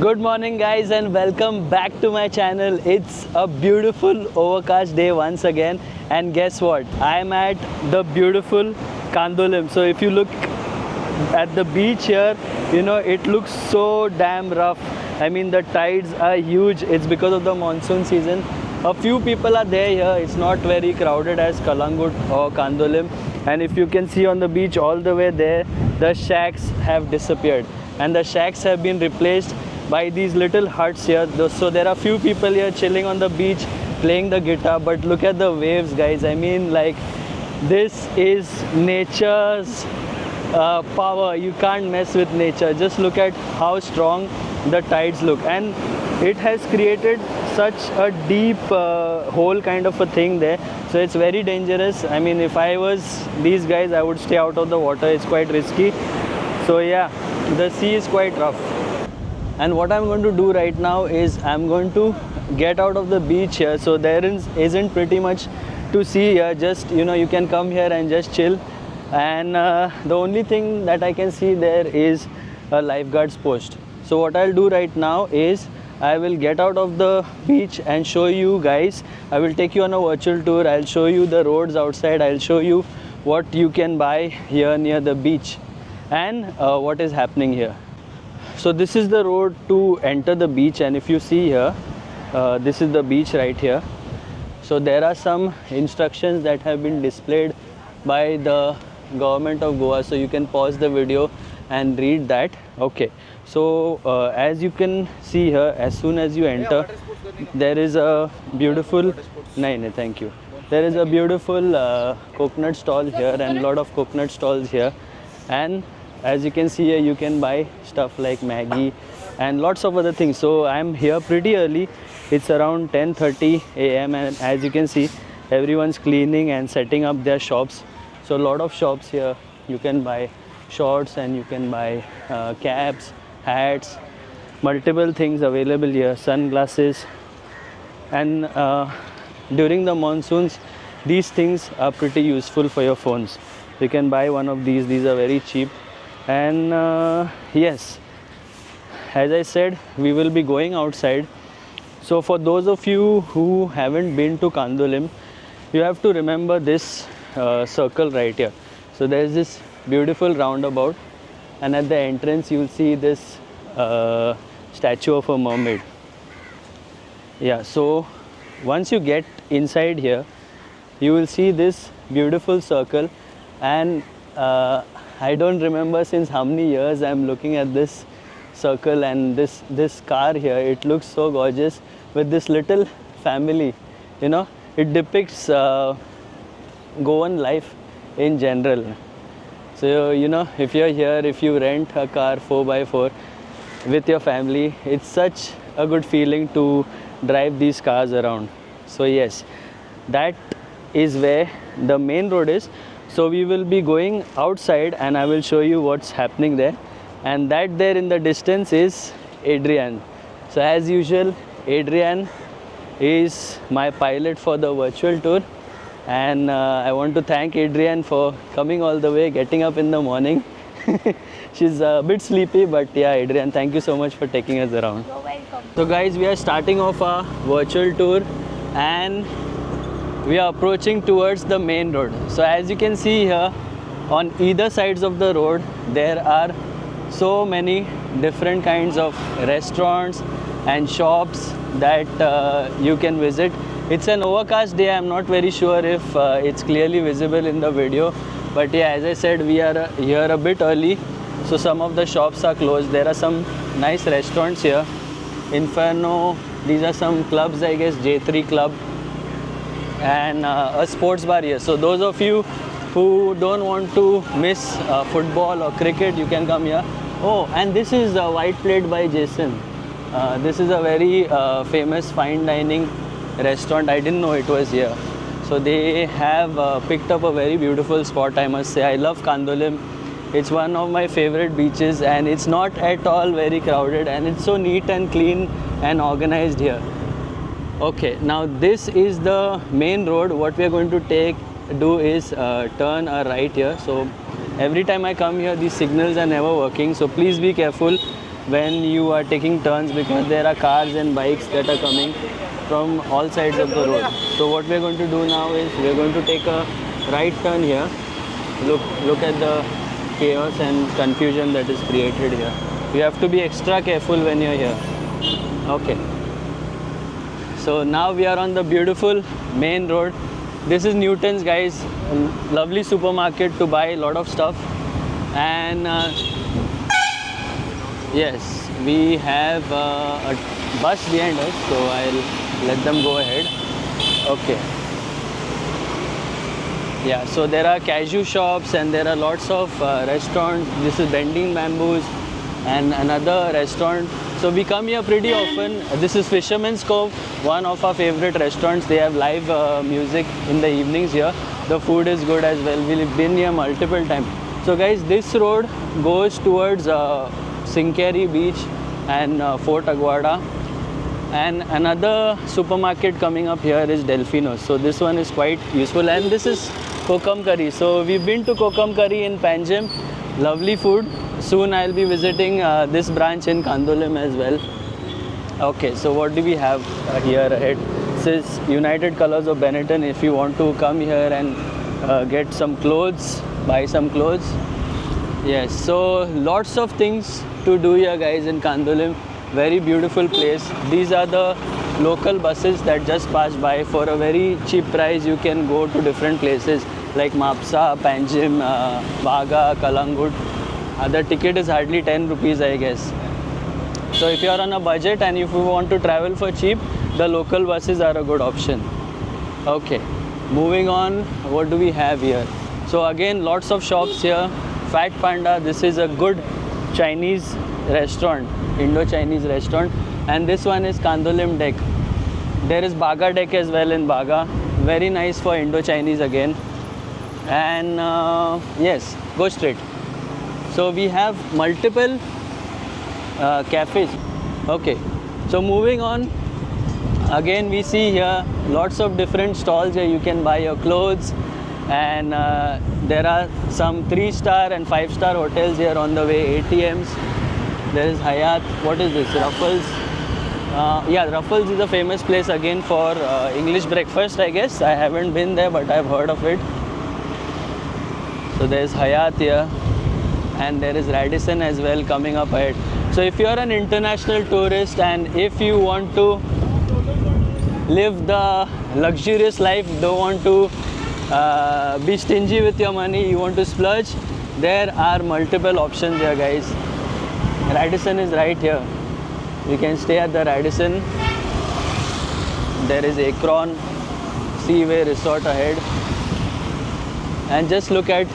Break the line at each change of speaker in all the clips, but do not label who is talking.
Good morning guys and welcome back to my channel. It's a beautiful overcast day once again, and guess what? I'm at the beautiful Kandolim. So if you look at the beach here, it looks so damn rough. I mean, the tides are huge. It's because of the monsoon season. A few people are there here. It's not very crowded as Kalangut or Kandolim. And if you can see on the beach all the way there, the shacks have disappeared and the shacks have been replaced by these little huts here. So there are few people here chilling on the beach playing the guitar, but look at the waves, guys. I mean, like, this is nature's power. You can't mess with nature. Just look at how strong the tides look, and it has created such a deep hole kind of a thing there, so it's very dangerous. I mean, if I was these guys, I would stay out of the water. It's quite risky. So yeah, the sea is quite rough. And what I'm going to do right now is I'm going to get out of the beach here. So there isn't pretty much to see here. Just, you can come here and just chill. And the only thing that I can see there is a lifeguard's post. So what I'll do right now is I will get out of the beach and show you guys. I will take you on a virtual tour. I'll show you the roads outside. I'll show you what you can buy here near the beach and what is happening here. So this is the road to enter the beach, and if you see here, this is the beach right here. So there are some instructions that have been displayed by the government of Goa, so you can pause the video and read that. Okay, so as you can see here, as soon as you enter, there is a beautiful thank you. There is a beautiful coconut stall here and a lot of coconut stalls here, and as you can see here, you can buy stuff like Maggi and lots of other things. So I'm here pretty early. It's around 10:30 a.m. and as you can see, everyone's cleaning and setting up their shops. So a lot of shops here. You can buy shorts and you can buy caps, hats, multiple things available here, sunglasses. And during the monsoons, these things are pretty useful for your phones. You can buy one of these. These are very cheap. And yes, as I said, we will be going outside. So for those of you who haven't been to Kandolim, you have to remember this circle right here. So there's this beautiful roundabout, and at the entrance you'll see this statue of a mermaid. Yeah, so once you get inside here, you will see this beautiful circle, and I don't remember since how many years I'm looking at this circle and this car here. It looks so gorgeous with this little family. It depicts Goan life in general. So if you're here, if you rent a car 4x4 with your family, it's such a good feeling to drive these cars around. So yes, that is where the main road is. So we will be going outside and I will show you what's happening there. And that there in the distance is Adrian. So as usual, Adrian is my pilot for the virtual tour. And I want to thank Adrian for coming all the way, getting up in the morning. She's a bit sleepy, but yeah, Adrian, thank you so much for taking us around.
You're welcome.
So guys, we are starting off our virtual tour and we are approaching towards the main road. So as you can see here, on either sides of the road, there are so many different kinds of restaurants and shops that you can visit. It's an overcast day. I'm not very sure if it's clearly visible in the video, but yeah, as I said, we are here a bit early, so some of the shops are closed. There are some nice restaurants here. Inferno, these are some clubs, I guess, J3 Club, and a sports bar here. So those of you who don't want to miss football or cricket, you can come here. Oh, and this is White Plate by Jason. This is a very famous fine dining restaurant. I didn't know it was here. So they have picked up a very beautiful spot, I must say. I love Kandolim. It's one of my favorite beaches and it's not at all very crowded and it's so neat and clean and organized here. Okay, now this is the main road. What we are going to do is turn a right here. So every time I come here, these signals are never working, so please be careful. when you are taking turns, because there are cars and bikes that are coming from all sides of the road. So what we are going to do now is we are going to take a right turn here. Look at the chaos and confusion that is created here. You have to be extra careful when you're here. Okay. So now we are on the beautiful main road. This is Newton's, guys. A lovely supermarket to buy a lot of stuff. And yes, we have a bus behind us, so I'll let them go ahead. Okay. Yeah, so there are cashew shops and there are lots of restaurants. This is Bending Bamboos and another restaurant. So we come here pretty often. This is Fisherman's Cove, one of our favorite restaurants. They have live music in the evenings here. The food is good as well. We've been here multiple times. So guys, this road goes towards Sinkeri Beach and Fort Aguada. And another supermarket coming up here is Delfino's. So this one is quite useful. And this is Kokum Curry. So we've been to Kokum Curry in Panjim. Lovely food. Soon I'll be visiting this branch in Kandolim as well. Okay, so what do we have here ahead? This is United Colors of Benetton. If you want to come here and get some clothes, buy some clothes. Yes, so lots of things to do here, guys, in Kandolim. Very beautiful place. These are the local buses that just pass by. For a very cheap price, you can go to different places like Mapsa, Panjim, Baga, Kalangut. The ticket is hardly 10 rupees, I guess. So if you are on a budget and if you want to travel for cheap, the local buses are a good option. Okay, moving on, what do we have here? So again, lots of shops here. Fat Panda, this is a good Chinese restaurant, Indo-Chinese restaurant. And this one is Kandolim Deck. There is Baga Deck as well in Baga. Very nice for Indo-Chinese again. And yes, go straight. So we have multiple cafes. Okay, so moving on, again we see here lots of different stalls here. You can buy your clothes, and there are some 3-star and 5-star hotels here on the way, ATMs. There is Hyatt. What is this? Ruffles. Yeah, Ruffles is a famous place again for English breakfast, I guess. I haven't been there, but I've heard of it. So there's Hyatt here. And there is Radisson as well coming up ahead. So if you are an international tourist and if you want to live the luxurious life, don't want to be stingy with your money, you want to splurge, there are multiple options here, guys. Radisson is right here. You can stay at the Radisson. There is Akron Seaway Resort ahead. And just look at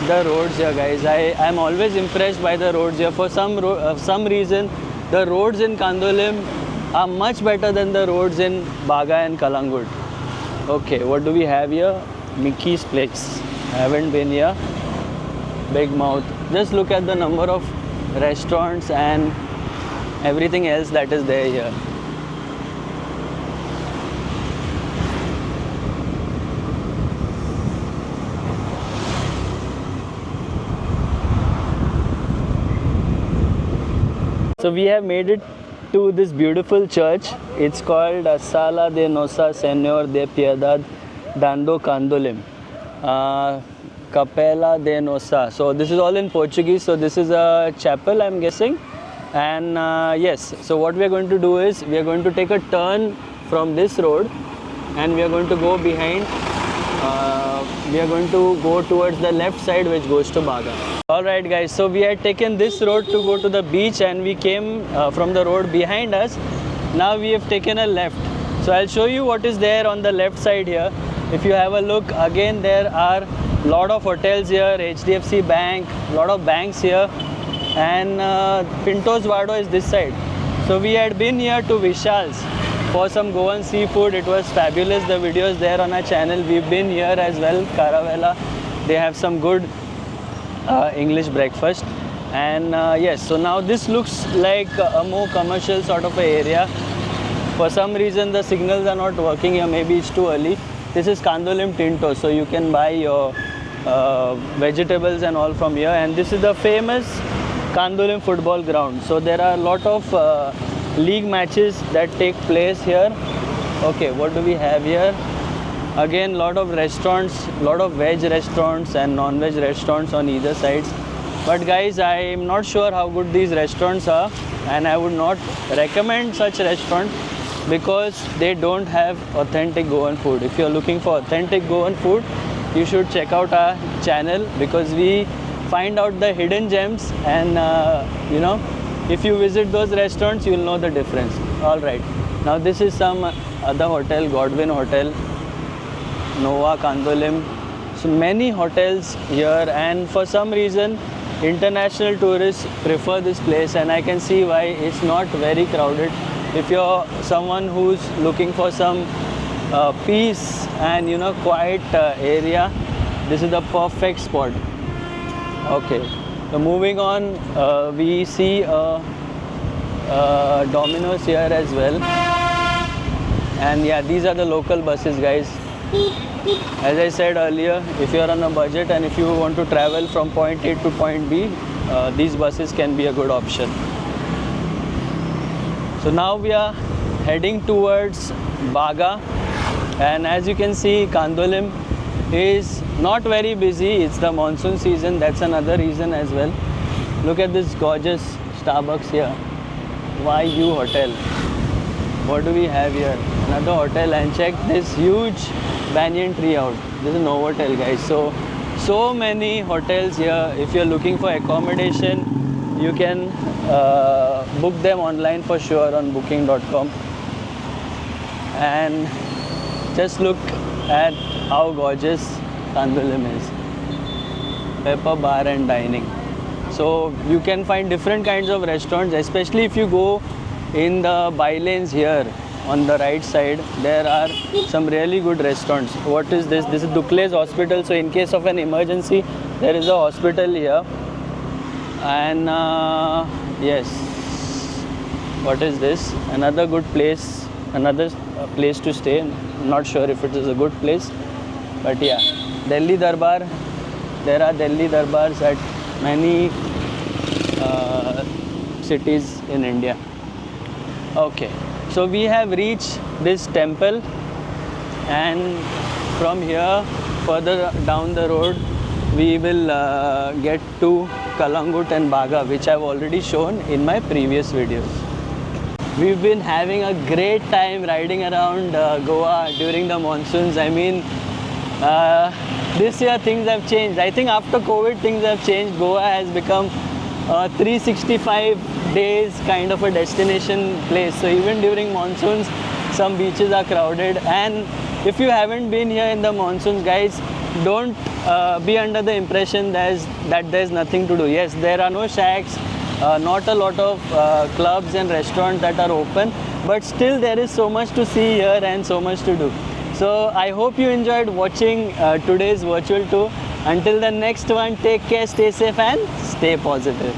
the roads here, guys. I am always impressed by the roads here. For some reason, the roads in Kandolim are much better than the roads in Baga and Kalangut. Okay, what do we have here? Mickey's Place. I haven't been here. Big Mouth. Just look at the number of restaurants and everything else that is there here. So we have made it to this beautiful church. It's called Sala de Nossa Senhor de Piedade Dando Kandolim. Capela de Nossa. So this is all in Portuguese. So this is a chapel, I'm guessing. And yes, so what we are going to do is we are going to take a turn from this road and we are going to go behind. We are going to go towards the left side, which goes to Baga. Alright guys, so we had taken this road to go to the beach and we came from the road behind us. Now we have taken a left. So I'll show you what is there on the left side here. If you have a look, again there are lot of hotels here, HDFC Bank, lot of banks here, and Pinto's Vado is this side. So we had been here to Vishal's for some Goan seafood. It was fabulous. The video is there on our channel. We've been here as well, Caravella. They have some good English breakfast. And yes, so now this looks like a more commercial sort of a area. For some reason the signals are not working here, maybe it's too early. This is Kandolim Tinto, so you can buy your vegetables and all from here. And this is the famous Kandolim football ground. So there are a lot of league matches that take place here. Okay, what do we have here? Again, lot of restaurants, lot of veg restaurants and non-veg restaurants on either sides. But guys, I am not sure how good these restaurants are, and I would not recommend such restaurants because they don't have authentic Goan food. If you're looking for authentic Goan food, you should check out our channel because we find out the hidden gems, and you know, if you visit those restaurants, you'll know the difference. All right, now this is some other hotel, Godwin Hotel, Nova Kandolim. So many hotels here, and for some reason international tourists prefer this place, and I can see why. It's not very crowded. If you're someone who's looking for some peace and, you know, quiet area, this is the perfect spot. Okay, so moving on, we see Domino's here as well, and yeah, these are the local buses, guys. As I said earlier, if you are on a budget and if you want to travel from point A to point B, these buses can be a good option. So now we are heading towards Baga, and as you can see, Kandolim is not very busy. It's the monsoon season, that's another reason as well. Look at this gorgeous Starbucks here, YU Hotel. What do we have here? Another hotel, and check this huge banyan tree out. This is Novotel, guys. So many hotels here. If you're looking for accommodation, you can book them online for sure on booking.com. And just look at how gorgeous Kandolim is. Pepper Bar and Dining. So you can find different kinds of restaurants, especially if you go in the by lanes here on the right side. There are some really good restaurants. What is this? This is Ducles Hospital. So in case of an emergency, there is a hospital here. And yes, what is this? Another good place, another place to stay. Not sure if it is a good place, but yeah, Delhi Darbar. There are Delhi Darbars at many cities in India. Okay, so we have reached this temple, and from here further down the road we will get to Kalangut and Baga, which I've already shown in my previous videos. We've been having a great time riding around Goa during the monsoons. I mean, this year things have changed. I think after COVID things have changed. Goa has become 365 days kind of a destination place. So even during monsoons, some beaches are crowded. And if you haven't been here in the monsoons, guys, don't be under the impression that there's nothing to do. Yes, there are no shacks, not a lot of clubs and restaurants that are open, but still there is so much to see here and so much to do. So I hope you enjoyed watching today's virtual tour. Until the next one, take care, stay safe and stay positive.